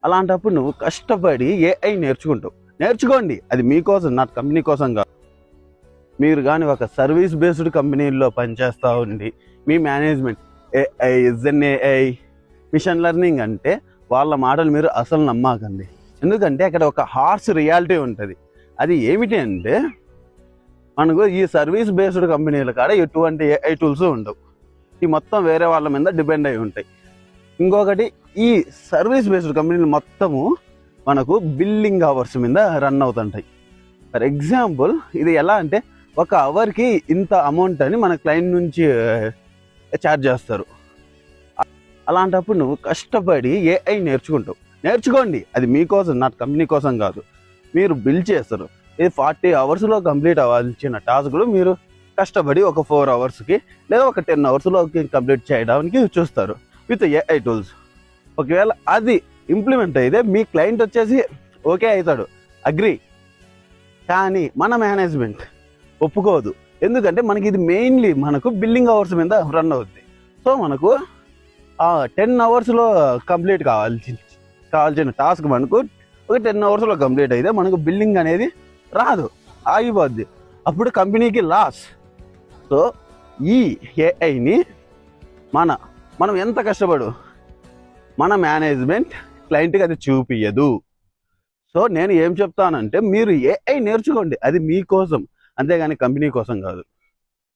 అలాంటప్పుడు నువ్వు కష్టపడి ఏఐ నేర్చుకోండి. అది మీకోసం, నా కంపెనీ కోసం కాదు. మీరు కానీ ఒక సర్వీస్ బేస్డ్ కంపెనీల్లో పనిచేస్తూ ఉండి మీ management AI, GenAI, machine learning అంటే వాళ్ళ మాటలు మీరు అసలు నమ్మకండి. ఎందుకంటే అక్కడ ఒక హార్ష్ రియాలిటీ ఉంటుంది. అది ఏమిటి అంటే, మనకు ఈ సర్వీస్ బేస్డ్ కంపెనీల కాడ ఎటువంటి ఏఐ టూల్స్ ఉండవు. ఈ మొత్తం వేరే వాళ్ళ మీద డిపెండ్ అయి ఉంటాయి. ఇంకొకటి, ఈ సర్వీస్ బేస్డ్ కంపెనీలు మొత్తము మనకు బిల్లింగ్ అవర్స్ మీద రన్ అవుతుంటాయి. ఫర్ ఎగ్జాంపుల్, ఇది ఎలా అంటే, ఒక అవర్కి ఇంత అమౌంట్ అని మన క్లయింట్ నుంచి ఛార్జ్ చేస్తారు. అలాంటప్పుడు నువ్వు కష్టపడి ఏఐ నేర్చుకోండి. అది మీకోసం, నా కంపెనీ కోసం కాదు. మీరు బిల్ చేస్తారు. ఇది 40 అవర్స్లో కంప్లీట్ అవ్వాల్సిన టాస్క్లు మీరు కష్టపడి ఒక 4 అవర్స్కి లేదా ఒక 10 అవర్స్లో కంప్లీట్ చేయడానికి చూస్తారు విత్ ఏఐ టూల్స్. ఒకవేళ అది ఇంప్లిమెంట్ అయితే మీ క్లయింట్ వచ్చేసి ఓకే అవుతాడు, అగ్రి. కానీ మన మేనేజ్మెంట్ ఒప్పుకోదు. ఎందుకంటే మనకి ఇది మెయిన్లీ మనకు బిల్లింగ్ అవర్స్ మీద రన్ అవుతుంది. సో మనకు 10 అవర్స్లో కంప్లీట్ కావాల్సిన టాస్క్ మనకు ఒక 10 అవర్స్లో కంప్లీట్ అయితే మనకు బిల్లింగ్ అనేది రాదు, ఆగిపోద్ది. అప్పుడు కంపెనీకి లాస్. సో ఈ ఏఐని మనం ఎంత కష్టపడు, మన మేనేజ్మెంట్ క్లయింట్కి అది చూపియదు. సో నేను ఏం చెప్తానంటే, మీరు ఏఐ నేర్చుకోండి, అది మీకోసం, అంతేగాని కంపెనీ కోసం కాదు.